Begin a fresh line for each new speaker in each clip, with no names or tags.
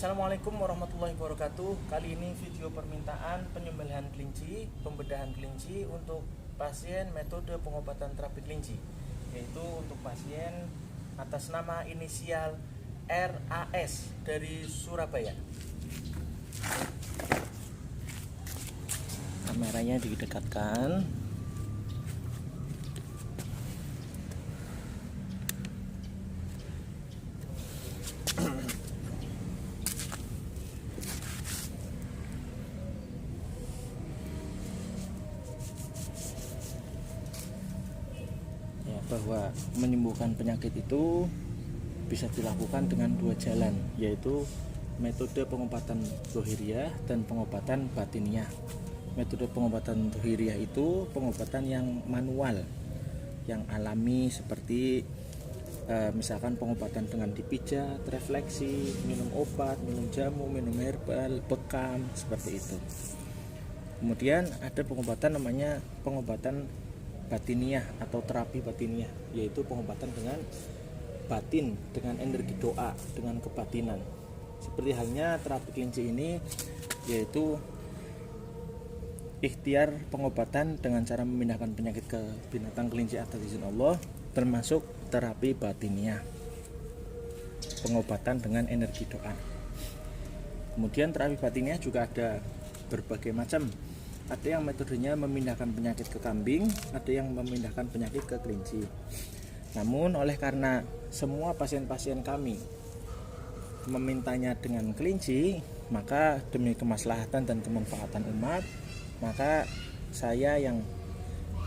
Assalamualaikum warahmatullahi wabarakatuh. Kali ini video permintaan penyembelihan kelinci, pembedahan kelinci untuk pasien metode pengobatan terapi kelinci, yaitu untuk pasien atas nama inisial RAS dari Surabaya. Kameranya didekatkan. Bahwa menyembuhkan penyakit itu bisa dilakukan dengan dua jalan, yaitu metode pengobatan zahiriyah dan pengobatan batiniah. Metode pengobatan zahiriyah itu pengobatan yang manual, yang alami, seperti misalkan pengobatan dengan dipijat, refleksi, minum obat, minum jamu, minum herbal, bekam, seperti itu. Kemudian ada pengobatan namanya pengobatan batiniah atau terapi batiniah, yaitu pengobatan dengan batin, dengan energi doa, dengan kebatinan. Seperti halnya terapi kelinci ini, yaitu ikhtiar pengobatan dengan cara memindahkan penyakit ke binatang kelinci atas izin Allah, termasuk terapi batiniah, pengobatan dengan energi doa. Kemudian terapi batiniah juga ada berbagai macam. Ada yang metodenya memindahkan penyakit ke kambing, ada yang memindahkan penyakit ke kelinci. Namun oleh karena semua pasien-pasien kami memintanya dengan kelinci, maka demi kemaslahatan dan kemanfaatan umat, maka saya yang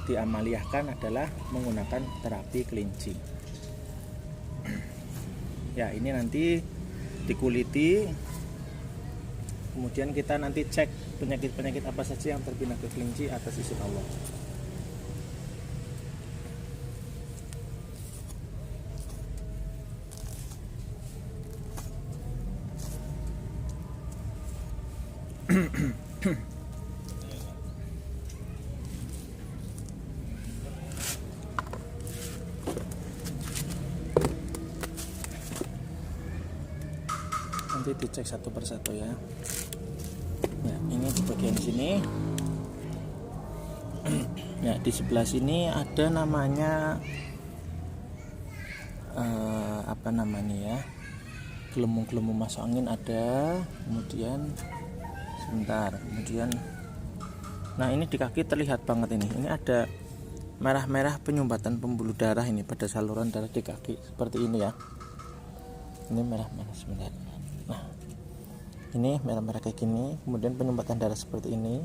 diamaliyahkan adalah menggunakan terapi kelinci. Ya, ini nanti dikuliti, kemudian kita nanti cek penyakit-penyakit apa saja yang terpindah ke kelinci atas izin Allah. Nanti dicek satu persatu ya. Ya, ini di bagian sini. Ya, di sebelah sini ada namanya apa namanya ya? Gelembung-gelembung masuk angin ada. Kemudian sebentar. Kemudian nah, ini di kaki terlihat banget ini. Ini ada merah-merah penyumbatan pembuluh darah ini pada saluran darah di kaki. Seperti ini ya. Ini merah-merah sebentar. Nah, ini merah-merah kayak gini, kemudian penyumbatan darah seperti ini.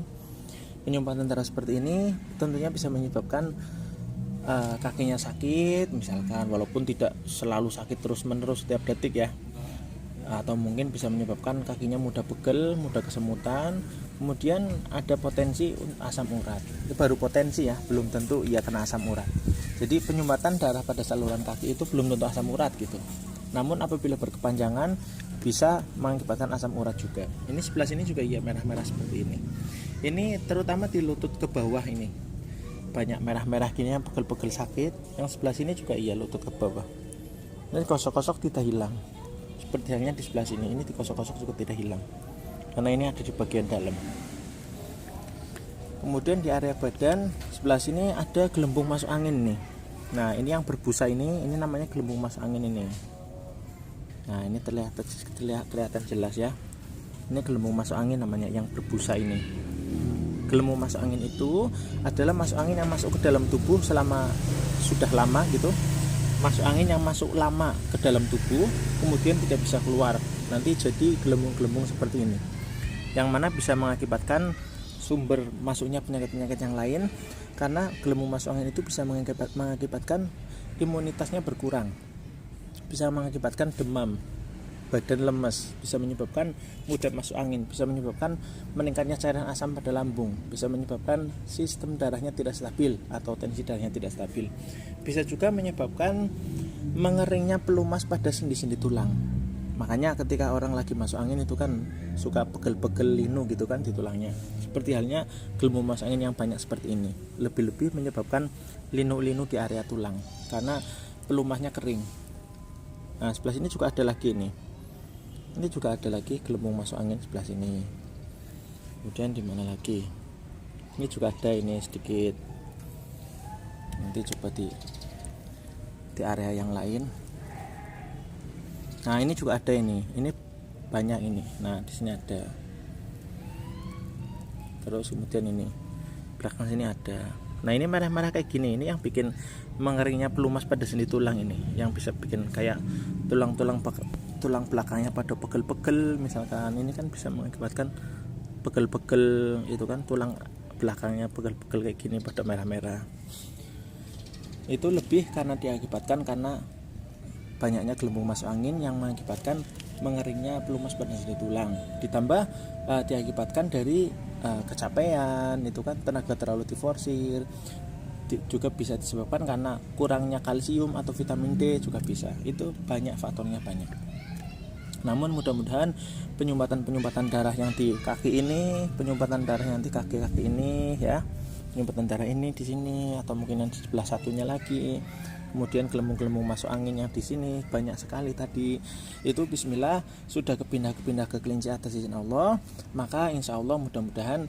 Penyumbatan darah seperti ini tentunya bisa menyebabkan kakinya sakit, misalkan, walaupun tidak selalu sakit terus-menerus setiap detik ya. Atau mungkin bisa menyebabkan kakinya mudah pegel, mudah kesemutan. Kemudian ada potensi asam urat. Itu baru potensi ya, belum tentu ia kena asam urat. Jadi penyumbatan darah pada saluran kaki itu belum tentu asam urat gitu. Namun apabila berkepanjangan bisa mengakibatkan asam urat juga. Ini sebelah sini juga ya merah-merah seperti ini. Ini terutama di lutut ke bawah ini. Banyak merah-merah gini yang pegel-pegel sakit. Yang sebelah sini juga iya lutut ke bawah. Ini kosok-kosok tidak hilang. Seperti halnya di sebelah sini, ini dikosok-kosok juga tidak hilang. Karena ini ada di bagian dalam. Kemudian di area badan sebelah sini ada gelembung masuk angin nih. Nah, ini yang berbusa ini namanya gelembung masuk angin ini. Nah, ini kelihatan jelas ya. Ini gelembung masuk angin namanya, yang berbusa ini. Gelembung masuk angin itu adalah masuk angin yang masuk ke dalam tubuh selama sudah lama gitu. Masuk angin yang masuk lama ke dalam tubuh, kemudian tidak bisa keluar. Nanti jadi gelembung-gelembung seperti ini. Yang mana bisa mengakibatkan sumber masuknya penyakit-penyakit yang lain, karena gelembung masuk angin itu bisa mengakibatkan imunitasnya berkurang. Bisa mengakibatkan demam, badan lemes, bisa menyebabkan mudah masuk angin, bisa menyebabkan meningkatnya cairan asam pada lambung, bisa menyebabkan sistem darahnya tidak stabil atau tensi darahnya tidak stabil. Bisa juga menyebabkan mengeringnya pelumas pada sendi-sendi tulang. Makanya ketika orang lagi masuk angin itu kan suka pegel-pegel linu gitu kan di tulangnya. Seperti halnya gelembung masuk angin yang banyak seperti ini. Lebih-lebih menyebabkan linu-linu di area tulang karena pelumasnya kering. Nah, sebelah sini juga ada lagi nih. Ini juga ada lagi gelembung masuk angin sebelah sini. Kemudian di mana lagi? Ini juga ada ini sedikit. Nanti coba di area yang lain. Nah ini juga ada ini banyak ini. Nah di sini ada. Terus kemudian ini belakang sini ada. Nah ini merah-merah kayak gini, ini yang bikin mengeringnya pelumas pada sendi tulang ini, yang bisa bikin kayak tulang belakangnya pada pegel-pegel misalkan. Ini kan bisa mengakibatkan pegel-pegel itu kan, tulang belakangnya pegel-pegel kayak gini pada merah-merah. Itu lebih karena diakibatkan karena banyaknya gelembung masuk angin yang mengakibatkan mengeringnya pelumas pada sendi tulang. Ditambah diakibatkan dari kecapean, itu kan tenaga terlalu diforsir. Juga bisa disebabkan karena kurangnya kalsium atau vitamin D juga bisa. Itu banyak faktornya, banyak. Namun mudah-mudahan penyumbatan darah yang di kaki ini, penyumbatan darah yang di kaki-kaki ini ya, penyumbatan darah ini di sini atau mungkin yang di sebelah satunya lagi. Kemudian gelembung-gelembung masuk angin yang di sini banyak sekali tadi. Itu bismillah sudah kepindah ke kelinci atas izin Allah, maka insya Allah mudah-mudahan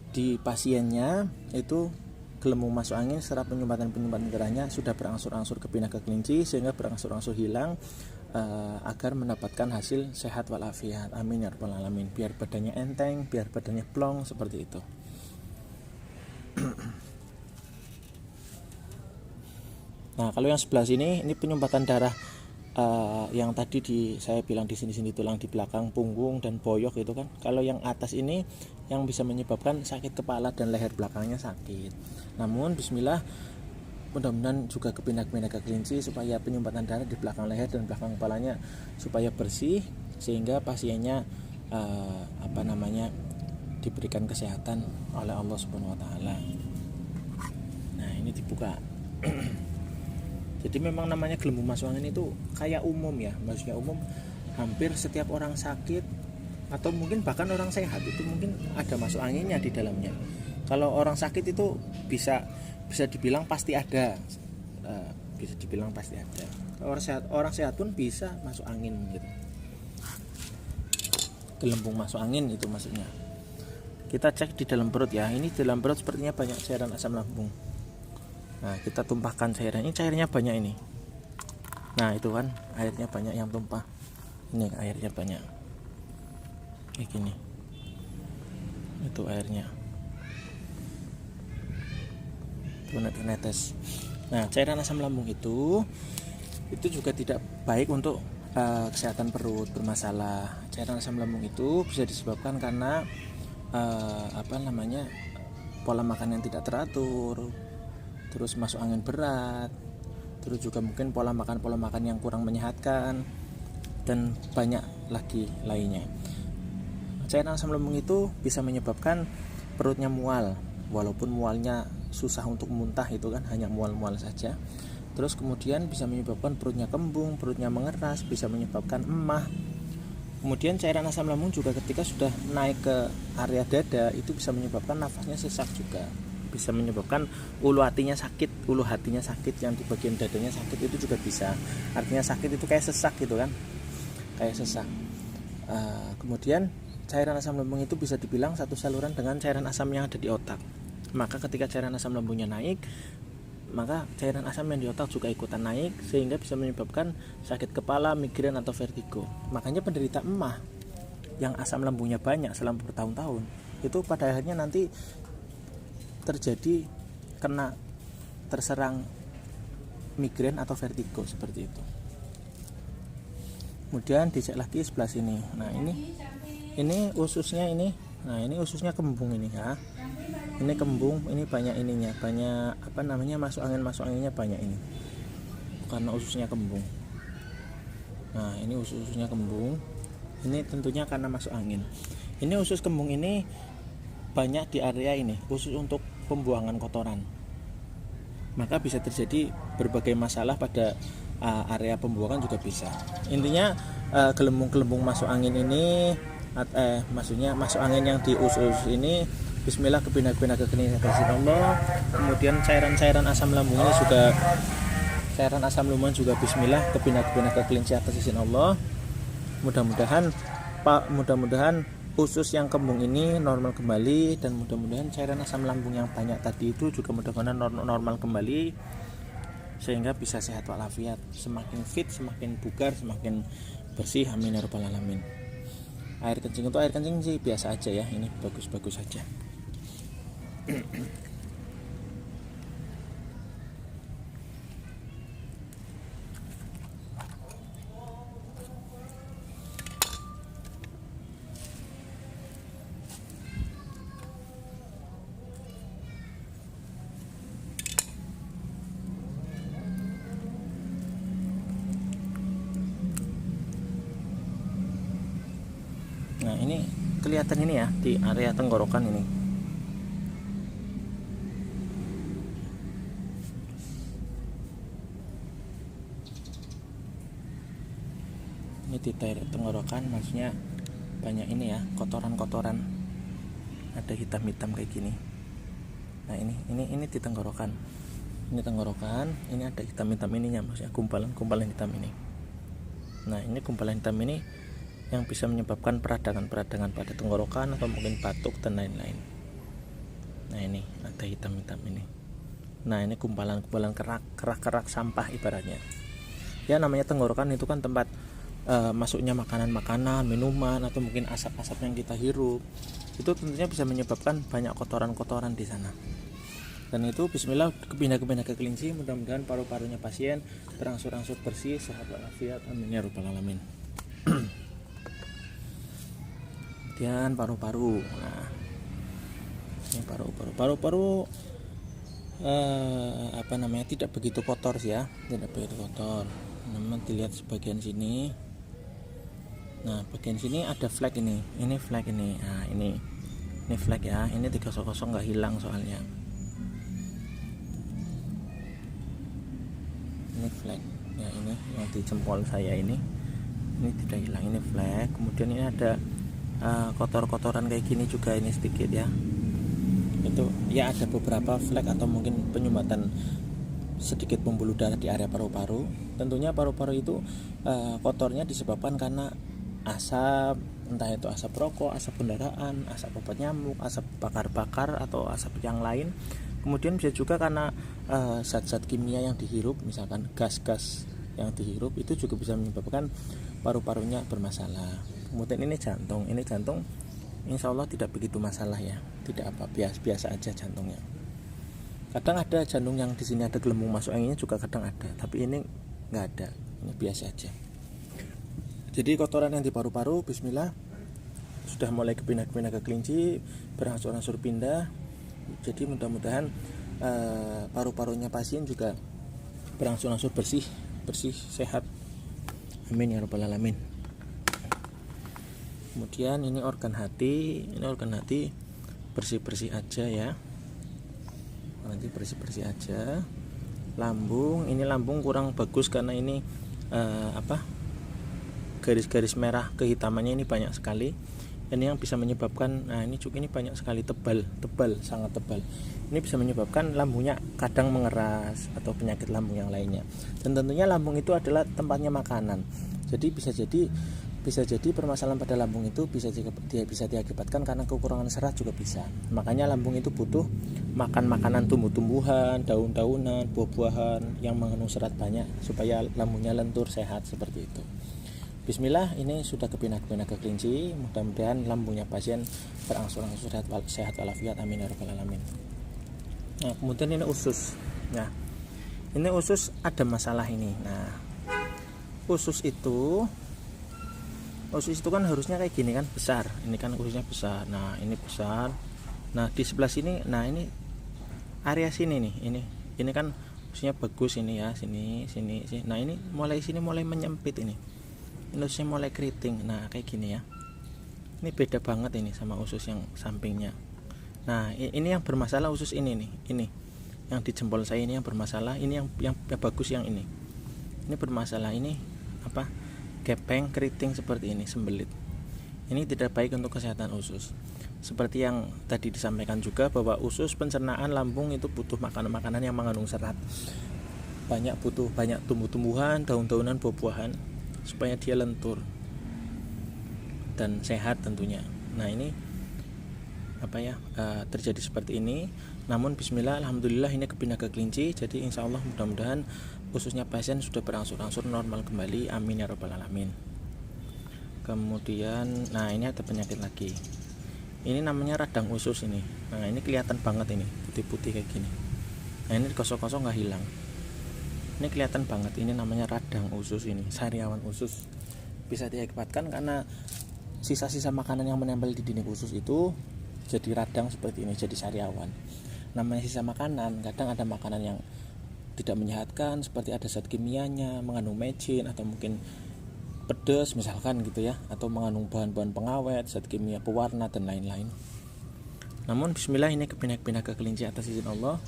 di pasiennya itu gelembung masuk angin serta penyumbatan darahnya sudah berangsur-angsur kepindah ke kelinci, sehingga berangsur-angsur hilang, agar mendapatkan hasil sehat walafiat. Amin ya rabbal alamin. Biar badannya enteng, biar badannya plong, seperti itu. Nah kalau yang sebelah sini ini penyumbatan darah yang tadi saya bilang di sini tulang di belakang punggung dan boyok itu kan. Kalau yang atas ini yang bisa menyebabkan sakit kepala dan leher belakangnya sakit. Namun bismillah mudah-mudahan juga kepindah ke kelinci supaya penyumbatan darah di belakang leher dan belakang kepalanya supaya bersih, sehingga pasiennya diberikan kesehatan oleh Allah Subhanahu wa taala. Nah, ini dibuka. Jadi memang namanya gelembung masuk angin itu kayak umum ya, maksudnya umum, hampir setiap orang sakit atau mungkin bahkan orang sehat itu mungkin ada masuk anginnya di dalamnya. Kalau orang sakit itu bisa dibilang pasti ada, Orang sehat pun bisa masuk angin gitu. Gelembung masuk angin itu maksudnya. Kita cek di dalam perut ya. Ini di dalam perut sepertinya banyak cairan asam lambung. Nah, kita tumpahkan cairan. Ini cairnya banyak ini. Nah, itu kan airnya banyak yang tumpah. Ini airnya banyak. Kayak gini. Itu airnya. Itu netes. Nah, cairan asam lambung itu juga tidak baik untuk kesehatan perut bermasalah. Cairan asam lambung itu bisa disebabkan karena pola makan yang tidak teratur, terus masuk angin berat, terus juga mungkin pola makan yang kurang menyehatkan, dan banyak lagi lainnya. Cairan asam lambung itu bisa menyebabkan perutnya mual, walaupun mualnya susah untuk muntah, itu kan hanya mual-mual saja. Terus kemudian bisa menyebabkan perutnya kembung, perutnya mengeras, bisa menyebabkan emah. Kemudian cairan asam lambung juga ketika sudah naik ke area dada itu bisa menyebabkan nafasnya sesak juga. Bisa menyebabkan ulu hatinya sakit, yang di bagian dadanya sakit itu juga bisa. Artinya sakit itu kayak sesak gitu kan, kayak sesak. Kemudian cairan asam lambung itu bisa dibilang satu saluran dengan cairan asam yang ada di otak. Maka ketika cairan asam lambungnya naik, maka cairan asam yang di otak juga ikutan naik, sehingga bisa menyebabkan sakit kepala, migrain atau vertigo. Makanya penderita emah yang asam lambungnya banyak selama bertahun-tahun itu pada akhirnya nanti terserang migrain atau vertigo seperti itu. Kemudian dicek lagi sebelah sini. Nah, ini ususnya ini. Nah, ini ususnya kembung ini ya. Ini kembung, ini banyak ininya, banyak masuk anginnya banyak ini. Karena ususnya kembung. Nah, ini ususnya kembung. Ini tentunya karena masuk angin. Ini usus kembung ini banyak di area ini, khusus untuk pembuangan kotoran. Maka bisa terjadi berbagai masalah pada area pembuangan juga bisa. Intinya gelembung-gelembung masuk angin ini, maksudnya masuk angin yang di usus ini, bismillah kepindah ke kelinci Allah. Kemudian cairan asam lambung juga bismillah kepindah ke kelinci atas izin Allah. Mudah-mudahan usus yang kembung ini normal kembali, dan mudah-mudahan cairan asam lambung yang banyak tadi itu juga mudah-mudahan normal kembali, sehingga bisa sehat walafiat, semakin fit, semakin bugar, semakin bersih. Amin ya rabbal alamin. Air kencing itu air kencing sih biasa aja ya, ini bagus-bagus saja. Nah ini kelihatan ini ya, di area tenggorokan ini. Ini di tenggorokan, maksudnya banyak ini ya, kotoran-kotoran, ada hitam-hitam kayak gini. Nah ini di tenggorokan. Ini tenggorokan, ini ada hitam-hitam ininya, maksudnya gumpalan hitam ini. Nah ini gumpalan hitam ini yang bisa menyebabkan peradangan pada tenggorokan atau mungkin batuk dan lain-lain. Nah ini ada hitam-hitam ini. Nah ini gumpalan kerak sampah ibaratnya. Ya namanya tenggorokan itu kan tempat masuknya makanan, minuman, atau mungkin asap-asap yang kita hirup. Itu tentunya bisa menyebabkan banyak kotoran-kotoran di sana. Dan itu bismillah kepindah ke kelinci, mudah-mudahan paru-parunya pasien berangsur-angsur bersih, sehat walafiat. Amin ya rabbal alamin. Kemudian paru-paru. Nah, ini paru-paru tidak begitu kotor sih ya, tidak begitu kotor. Namun dilihat sebagian sini. Nah, bagian sini ada flek ini flek ini. Nah, ini flek ya. Ini 300 nggak hilang soalnya. Ini flek. Ya ini yang di jempol saya ini tidak hilang, ini flek. Kemudian ini ada kotor-kotoran kayak gini juga, ini sedikit ya. Itu ya ada beberapa flek atau mungkin penyumbatan sedikit pembuluh darah di area paru-paru. Tentunya paru-paru itu kotornya disebabkan karena asap, entah itu asap rokok, asap kendaraan, asap obat nyamuk, asap bakar-bakar, atau asap yang lain. Kemudian bisa juga karena zat-zat kimia yang dihirup, misalkan gas-gas yang dihirup, itu juga bisa menyebabkan paru-parunya bermasalah. Kemudian ini jantung insya Allah tidak begitu masalah ya, tidak apa, biasa aja jantungnya. Kadang ada jantung yang di sini ada gelembung masuk anginnya juga kadang ada, tapi ini nggak ada, ini biasa aja. Jadi kotoran yang di paru-paru bismillah sudah mulai pindah ke kelinci, berangsur-angsur pindah. Jadi mudah-mudahan paru-parunya pasien juga berangsur-angsur bersih, sehat. Amin ya rabbal alamin. Kemudian ini organ hati bersih aja ya. Nanti bersih aja. Lambung kurang bagus karena ini garis-garis merah kehitamannya ini banyak sekali. Ini yang bisa menyebabkan, ini banyak sekali, tebal, sangat tebal. Ini bisa menyebabkan lambungnya kadang mengeras atau penyakit lambung yang lainnya. Dan tentunya lambung itu adalah tempatnya makanan. Jadi bisa jadi permasalahan pada lambung itu bisa diakibatkan karena kekurangan serat juga bisa. Makanya lambung itu butuh makan makanan tumbuh-tumbuhan, daun-daunan, buah-buahan yang mengandung serat banyak supaya lambungnya lentur, sehat seperti itu. Bismillah, ini sudah kepindah ke kelinci. Mudah-mudahan lambungnya pasien berangsur-angsur sehat walafiat. Amin ya rabbal alamin. Nah, kemudian ini usus. Nah, ini usus ada masalah ini. Nah, usus itu kan harusnya kayak gini kan, besar. Ini kan ususnya besar. Nah, ini besar. Nah, di sebelah sini, nah ini area sini nih. Ini kan ususnya bagus ini ya, sini. Nah, ini mulai menyempit ini. Ususnya mulai keriting. Nah kayak gini ya, ini beda banget ini sama usus yang sampingnya. Nah ini yang bermasalah usus ini nih, ini yang di jempol saya ini yang bermasalah. Ini yang bagus yang ini bermasalah. Ini gepeng, keriting seperti ini, sembelit. Ini tidak baik untuk kesehatan usus. Seperti yang tadi disampaikan juga bahwa usus, pencernaan, lambung itu butuh makanan-makanan yang mengandung serat banyak, butuh banyak tumbuh-tumbuhan, daun-daunan, buah-buahan supaya dia lentur. dan sehat tentunya. Nah ini terjadi seperti ini. Namun bismillah, alhamdulillah ini kepindah ke kelinci. Jadi insya Allah mudah-mudahan ususnya pasien sudah berangsur-angsur normal kembali, amin ya rabbal alamin. Kemudian nah ini ada penyakit lagi, ini namanya radang usus ini. Nah ini kelihatan banget, ini putih-putih kayak gini. Nah ini kosong-kosong nggak hilang, ini kelihatan banget. Ini namanya radang usus, ini sariawan usus. Bisa diakibatkan karena sisa-sisa makanan yang menempel di dinding usus itu jadi radang seperti ini, jadi sariawan. Namanya sisa makanan, kadang ada makanan yang tidak menyehatkan seperti ada zat kimianya, mengandung mecin atau mungkin pedas misalkan gitu ya, atau mengandung bahan-bahan pengawet, zat kimia pewarna dan lain-lain. Namun bismillah ini kepindah-pindah ke kelinci atas izin Allah,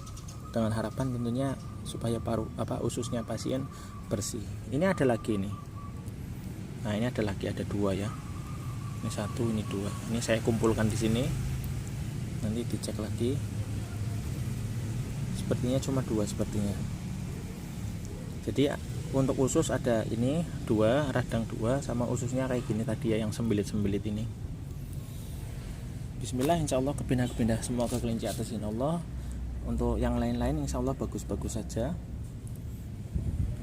dengan harapan tentunya supaya ususnya pasien bersih. Ini ada lagi nih. Nah ini ada lagi, ada dua ya. Ini satu, ini dua. Ini saya kumpulkan di sini. Nanti dicek lagi. Sepertinya cuma dua sepertinya. Jadi untuk usus ada ini dua, radang dua, sama ususnya kayak gini tadi ya, yang sembilit-sembilit ini. Bismillah, insya Allah kepindah-pindah semua ke kelinci atas izin Allah. Untuk yang lain-lain insya Allah bagus-bagus saja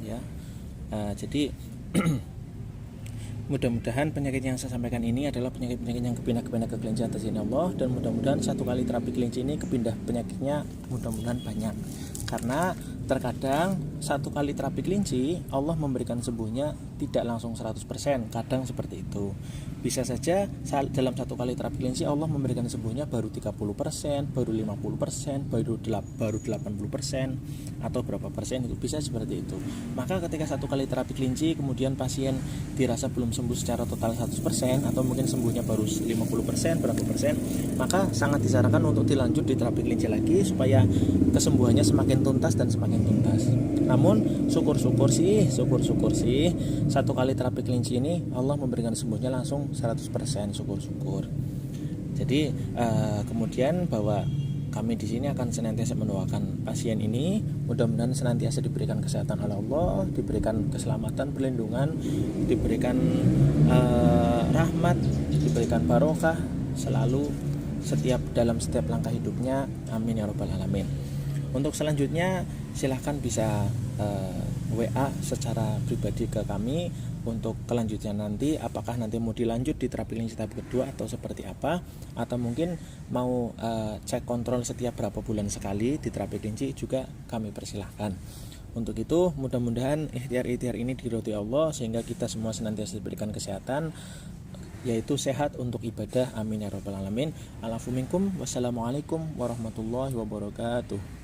ya. Jadi mudah-mudahan penyakit yang saya sampaikan ini adalah penyakit-penyakit yang kepindah-kepindah ke kelinci atas izin Allah, dan mudah-mudahan satu kali terapi kelinci ini kepindah penyakitnya mudah-mudahan banyak. Karena terkadang satu kali terapi kelinci Allah memberikan sembuhnya tidak langsung 100%, kadang seperti itu. Bisa saja dalam satu kali terapi kelinci Allah memberikan sembuhnya baru 30%, baru 50%, baru 80%, atau berapa persen, itu bisa seperti itu. Maka ketika satu kali terapi kelinci kemudian pasien dirasa belum sembuh secara total 100%, atau mungkin sembuhnya baru 50%, berapa persen, maka sangat disarankan untuk dilanjut di terapi kelinci lagi supaya kesembuhannya semakin tuntas dan semakin tuntas. Namun syukur-syukur sih satu kali terapi kelinci ini Allah memberikan sembuhnya langsung 100%, syukur-syukur. Jadi kemudian bahwa kami di sini akan senantiasa mendoakan pasien ini, mudah-mudahan senantiasa diberikan kesehatan oleh Allah, diberikan keselamatan, perlindungan, diberikan rahmat, diberikan barokah selalu dalam setiap langkah hidupnya, amin ya rabbal alamin. Untuk selanjutnya silahkan bisa WA secara pribadi ke kami untuk kelanjutannya nanti, apakah nanti mau dilanjut di terapi kelinci tahap kedua atau seperti apa, atau mungkin mau cek kontrol setiap berapa bulan sekali di terapi kelinci juga kami persilahkan. Untuk itu mudah-mudahan ikhtiar-ikhtiar ini diridhoi Allah sehingga kita semua senantiasa diberikan kesehatan, yaitu sehat untuk ibadah, amin ya rabbal alamin. Alafu minkum, wassalamualaikum warahmatullahi wabarakatuh.